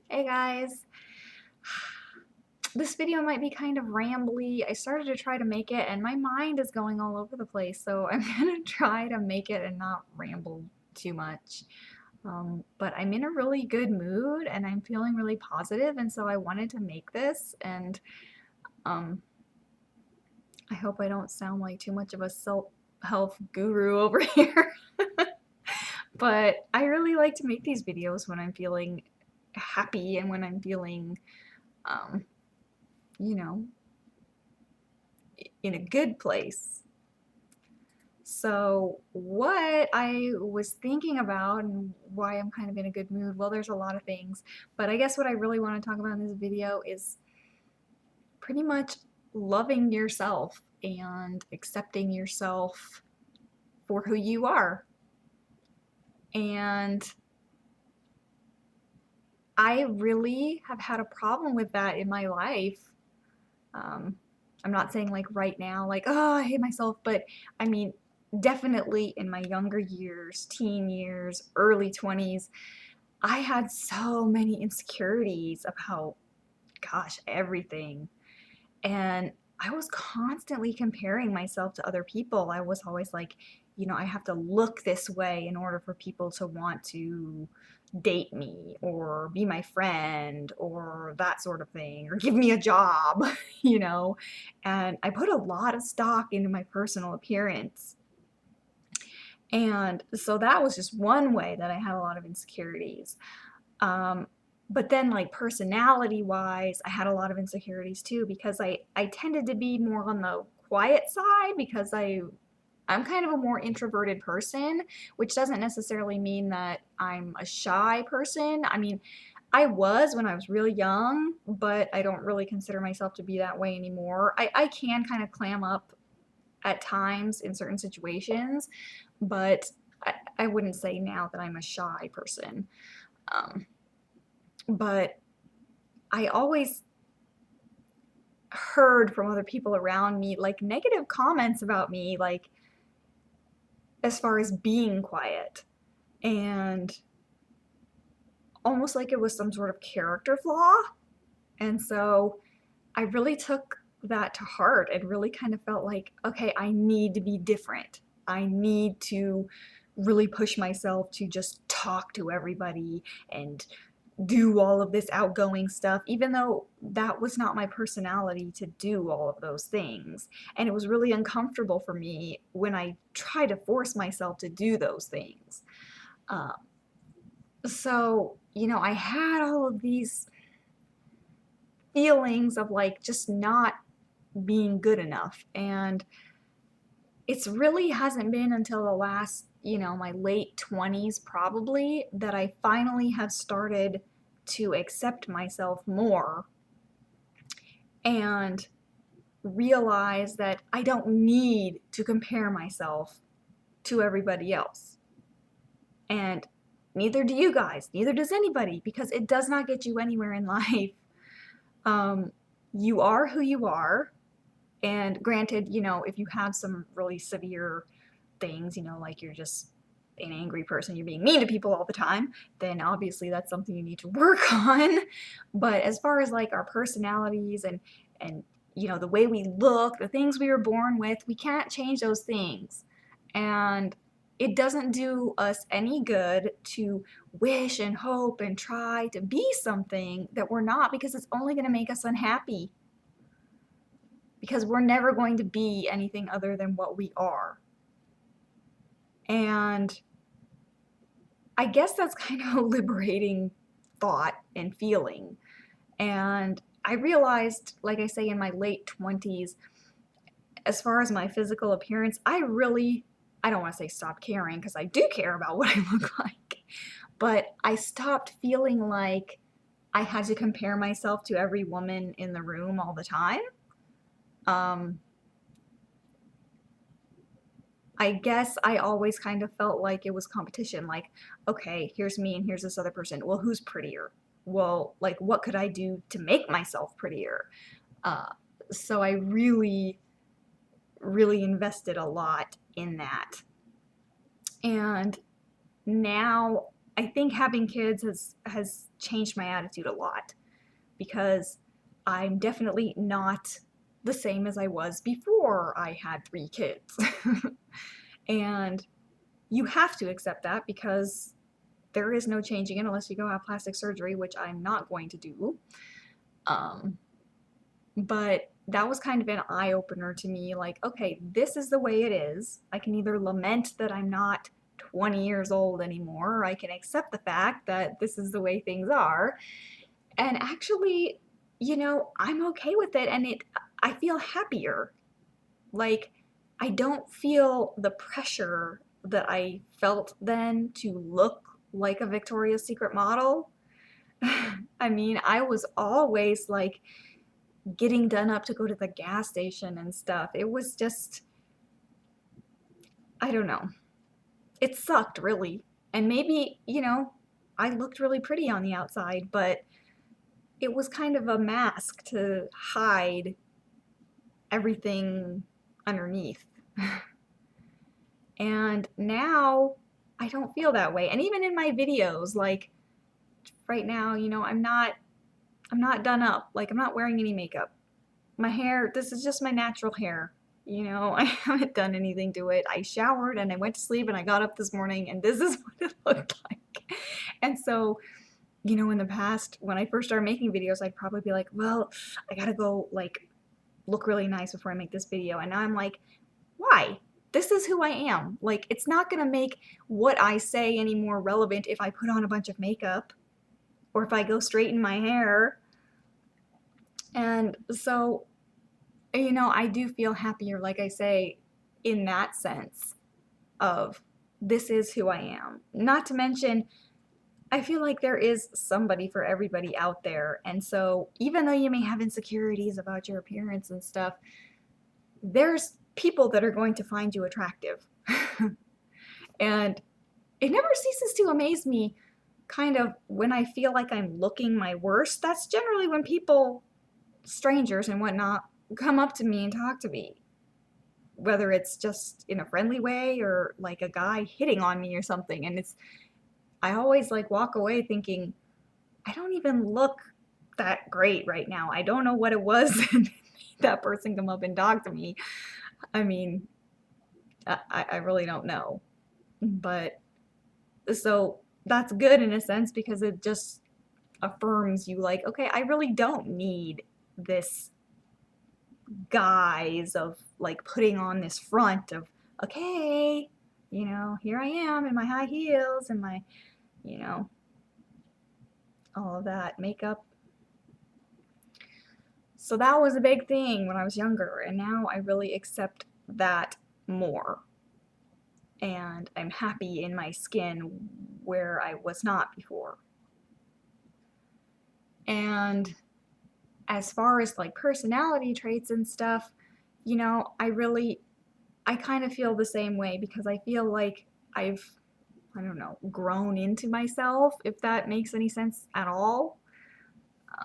Hey guys, this video might be kind of rambly. I started to try to make it and my mind is going all over the place, so I'm gonna try to make it and not ramble too much. But I'm in a really good mood and I'm feeling really positive, and so I wanted to make this, and um, I hope I don't sound like too much of a self-help guru over here. But I really like to make these videos when I'm feeling happy and when I'm feeling, um, you know, in a good place. So, what I was thinking about and why I'm kind of in a good mood, well, there's a lot of things, but I guess what I really want to talk about in this video is pretty much loving yourself and accepting yourself for who you are. And I really have had a problem with that in my life. Um, I'm not saying like right now, like, oh, I hate myself, but I mean, definitely in my younger years, teen years, early 20s, I had so many insecurities about, gosh, everything. And I was constantly comparing myself to other people. I was always like, I have to look this way in order for people to want to date me or be my friend or that sort of thing or give me a job, you know. And I put a lot of stock into my personal appearance. And so that was just one way that I had a lot of insecurities. Um, but then, like, personality wise, I had a lot of insecurities too because I tended to be more on the quiet side because I'm kind of a more introverted person, which doesn't necessarily mean that I'm a shy person. I mean, I was when I was really young, but I don't really consider myself to be that way anymore. I can kind of clam up at times in certain situations, but I wouldn't say now that I'm a shy person. Um, but I always heard from other people around me like negative comments about me, like as far as being quiet, and almost like it was some sort of character flaw. And so I really took that to heart and really kind of felt like, okay, I need to be different. I need to really push myself to just talk to everybody and do all of this outgoing stuff, even though that was not my personality to do all of those things. And it was really uncomfortable for me when I tried to force myself to do those things. Uh, so, I had all of these feelings of like just not being good enough. And it's really hasn't been until the last, my late 20s probably, that I finally have started to accept myself more and realize that I don't need to compare myself to everybody else. And neither do you guys, neither does anybody, because it does not get you anywhere in life. Um, you are who you are. And granted, if you have some really severe things, like you're just an angry person, you're being mean to people all the time, then obviously that's something you need to work on. But as far as like our personalities and the way we look, the things we were born with, we can't change those things. And it doesn't do us any good to wish and hope and try to be something that we're not, because it's only going to make us unhappy, because we're never going to be anything other than what we are. And I guess that's kind of a liberating thought and feeling. And I realized, like I say, in my late 20s, as far as my physical appearance, I don't want to say stop caring, because I do care about what I look like, but I stopped feeling like I had to compare myself to every woman in the room all the time. Um, I guess I always kind of felt like it was competition. Like, okay, here's me and here's this other person. Well, who's prettier? Well, like, what could I do to make myself prettier? Uh, so I really, really invested a lot in that. And now I think having kids has changed my attitude a lot because I'm definitely not the same as I was before I had 3 kids. And you have to accept that because there is no changing it unless you go have plastic surgery, which I'm not going to do. Um, but that was kind of an eye opener to me like, okay, this is the way it is. I can either lament that I'm not 20 years old anymore, or I can accept the fact that this is the way things are. And actually, I'm okay with it and I feel happier. Like, I don't feel the pressure that I felt then to look like a Victoria's Secret model. I mean, I was always like getting done up to go to the gas station and stuff. It was just, I don't know. It sucked, really. And maybe, I looked really pretty on the outside, but it was kind of a mask to hide everything underneath. And now I don't feel that way. And even in my videos, like right now, I'm not done up. Like I'm not wearing any makeup. My hair, this is just my natural hair. I haven't done anything to it. I showered and I went to sleep and I got up this morning and this is what it looked like. And so, in the past, when I first started making videos, I'd probably be like, well, I gotta go like look really nice before I make this video. And now I'm like, why? This is who I am. Like, it's not gonna make what I say any more relevant if I put on a bunch of makeup or if I go straighten my hair. And so, I do feel happier, like I say, in that sense of this is who I am. Not to mention, I feel like there is somebody for everybody out there. And so, even though you may have insecurities about your appearance and stuff, there's people that are going to find you attractive. And it never ceases to amaze me, kind of, when I feel like I'm looking my worst. That's generally when people, strangers and whatnot, come up to me and talk to me. Whether it's just in a friendly way or like a guy hitting on me or something. And I always like walk away thinking, I don't even look that great right now. I don't know what it was that made that person come up and talk to me. I mean, I really don't know. But so that's good in a sense because it just affirms you like, okay, I really don't need this guise of like putting on this front of, okay, here I am in my high heels and my, you know, all of that makeup. So that was a big thing when I was younger, and now I really accept that more. And I'm happy in my skin where I was not before. And as far as like personality traits and stuff, I kind of feel the same way because I feel like I don't know, grown into myself, if that makes any sense at all.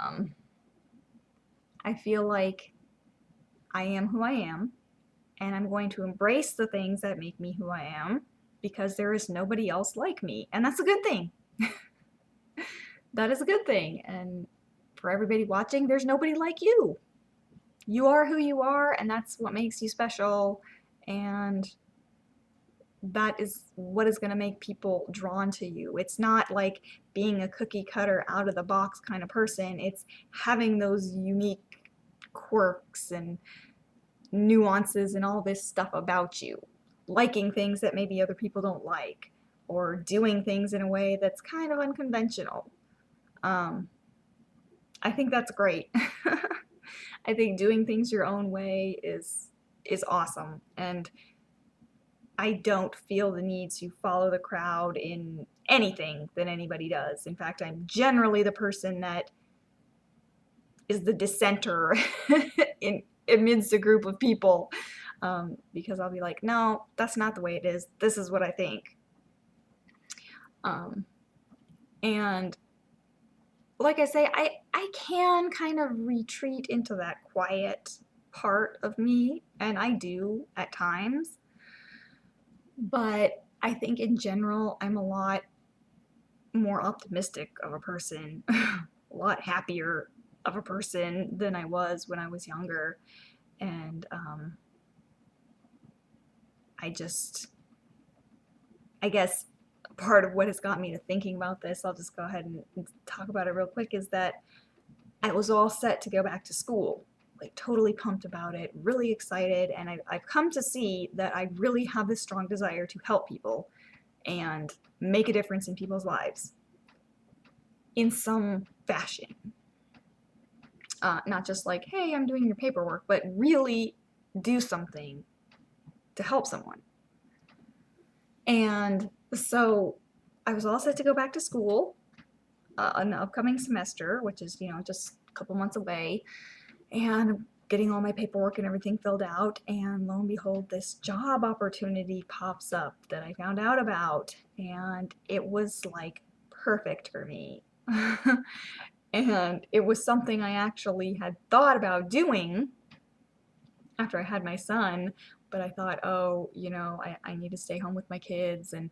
Um, I feel like I am who I am, and I'm going to embrace the things that make me who I am because there is nobody else like me, and that's a good thing. That is a good thing, and for everybody watching, there's nobody like you. You are who you are, and that's what makes you special, and that is what is going to make people drawn to you. It's not like being a cookie cutter out of the box kind of person. It's having those unique quirks and nuances and all this stuff about you. Liking things that maybe other people don't like, or doing things in a way that's kind of unconventional. I think that's great. I think doing things your own way is awesome, and I don't feel the need to follow the crowd in anything that anybody does. In fact, I'm generally the person that is the dissenter amidst a group of people, because I'll be like, no, that's not the way it is. This is what I think. And like I say, I can kind of retreat into that quiet part of me, and I do at times. But I think in general, I'm a lot more optimistic of a person, a lot happier of a person than I was when I was younger. And I guess part of what has got me to thinking about this, I'll just go ahead and talk about it real quick, is that I was all set to go back to school, like totally pumped about it, really excited, and I've come to see that I really have this strong desire to help people and make a difference in people's lives in some fashion. Not just like, hey, I'm doing your paperwork, but really do something to help someone. And so I was all set to go back to school in the upcoming semester, which is, just a couple months away, and getting all my paperwork and everything filled out. And lo and behold, this job opportunity pops up that I found out about, and it was like perfect for me. And it was something I actually had thought about doing after I had my son, but I thought, oh, I need to stay home with my kids and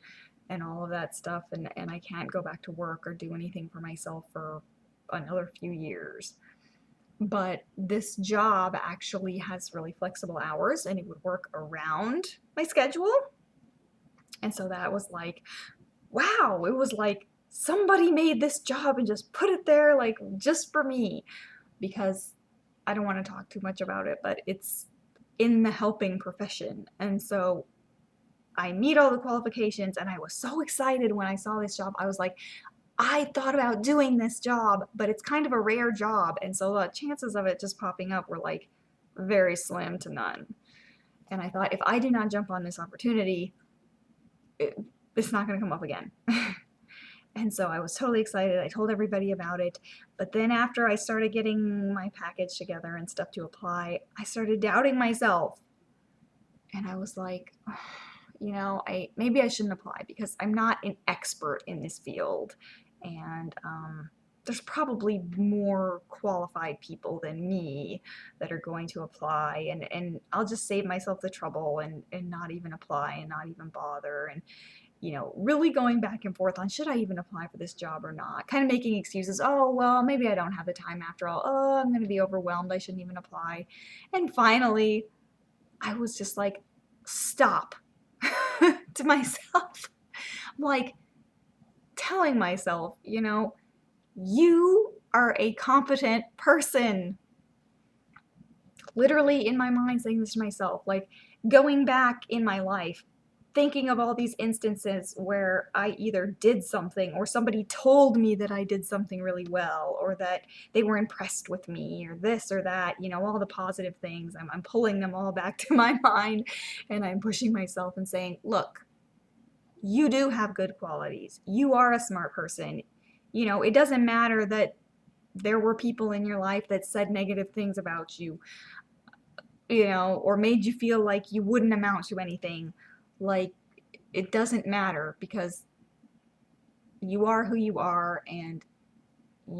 all of that stuff, and I can't go back to work or do anything for myself for another few years. But this job actually has really flexible hours, and it would work around my schedule. And so that was like, wow, it was like somebody made this job and just put it there, like just for me, because I don't want to talk too much about it, but it's in the helping profession. And so I meet all the qualifications, and I was so excited when I saw this job. I was like, I thought about doing this job, but it's kind of a rare job, and so the chances of it just popping up were like very slim to none. And I thought, if I do not jump on this opportunity, it's not going to come up again. And so I was totally excited. I told everybody about it. But then after I started getting my package together and stuff to apply, I started doubting myself. And I was like, maybe I shouldn't apply because I'm not an expert in this field. And there's probably more qualified people than me that are going to apply. And I'll just save myself the trouble and not even apply and not even bother. And really going back and forth on should I even apply for this job or not, kind of making excuses. Oh, well, maybe I don't have the time after all. Oh, I'm going to be overwhelmed. I shouldn't even apply. And finally, I was just like, stop to myself. I'm like telling myself, you are a competent person. Literally in my mind saying this to myself, like going back in my life, thinking of all these instances where I either did something or somebody told me that I did something really well or that they were impressed with me or this or that, all the positive things. I'm pulling them all back to my mind, and I'm pushing myself and saying, look, you do have good qualities. You are a smart person. It doesn't matter that there were people in your life that said negative things about you, or made you feel like you wouldn't amount to anything. Like, it doesn't matter because you are who you are and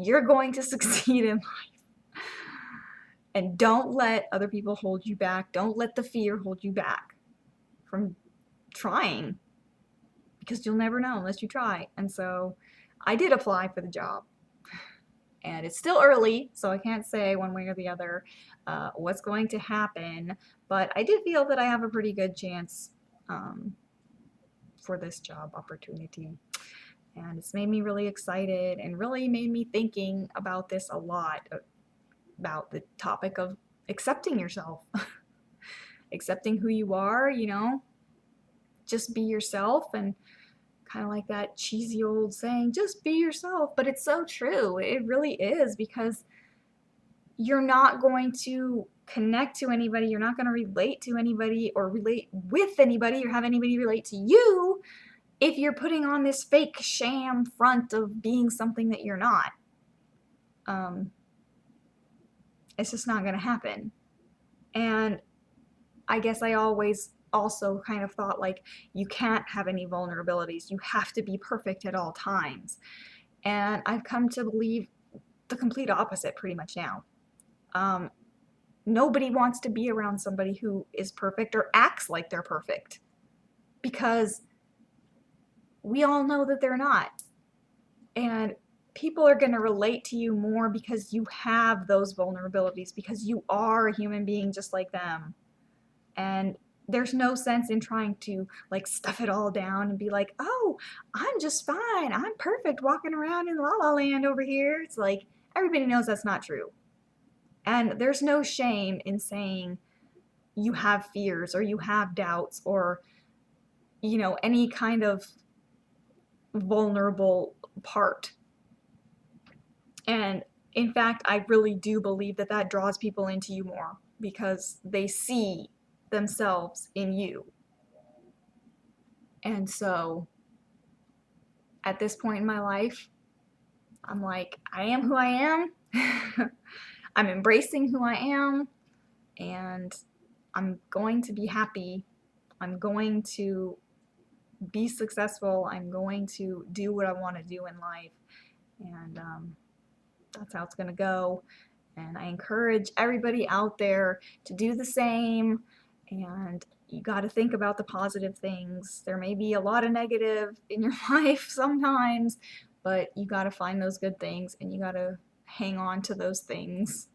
you're going to succeed in life. And don't let other people hold you back. Don't let the fear hold you back from trying, because you'll never know unless you try. And so I did apply for the job. And it's still early, so I can't say one way or the other what's going to happen. But I did feel that I have a pretty good chance for this job opportunity. And it's made me really excited and really made me thinking about this a lot, about the topic of accepting yourself. Accepting who you are, just be yourself, and kind of like that cheesy old saying, just be yourself. But it's so true. It really is, because you're not going to connect to anybody. You're not going to relate to anybody or relate with anybody or have anybody relate to you if you're putting on this fake sham front of being something that you're not. It's just not going to happen. And I guess I always also kind of thought like, you can't have any vulnerabilities. You have to be perfect at all times. And I've come to believe the complete opposite pretty much now. Nobody wants to be around somebody who is perfect or acts like they're perfect, because we all know that they're not. And people are going to relate to you more because you have those vulnerabilities, because you are a human being just like them. And there's no sense in trying to like stuff it all down and be like, oh, I'm just fine. I'm perfect walking around in La La Land over here. It's like everybody knows that's not true. And there's no shame in saying you have fears or you have doubts or, any kind of vulnerable part. And in fact, I really do believe that that draws people into you more because they see themselves in you. And so at this point in my life, I'm like, I am who I am. I'm embracing who I am, and I'm going to be happy. I'm going to be successful. I'm going to do what I want to do in life. And that's how it's going to go. And I encourage everybody out there to do the same. And you got to think about the positive things. There may be a lot of negative in your life sometimes, but you got to find those good things and you got to hang on to those things.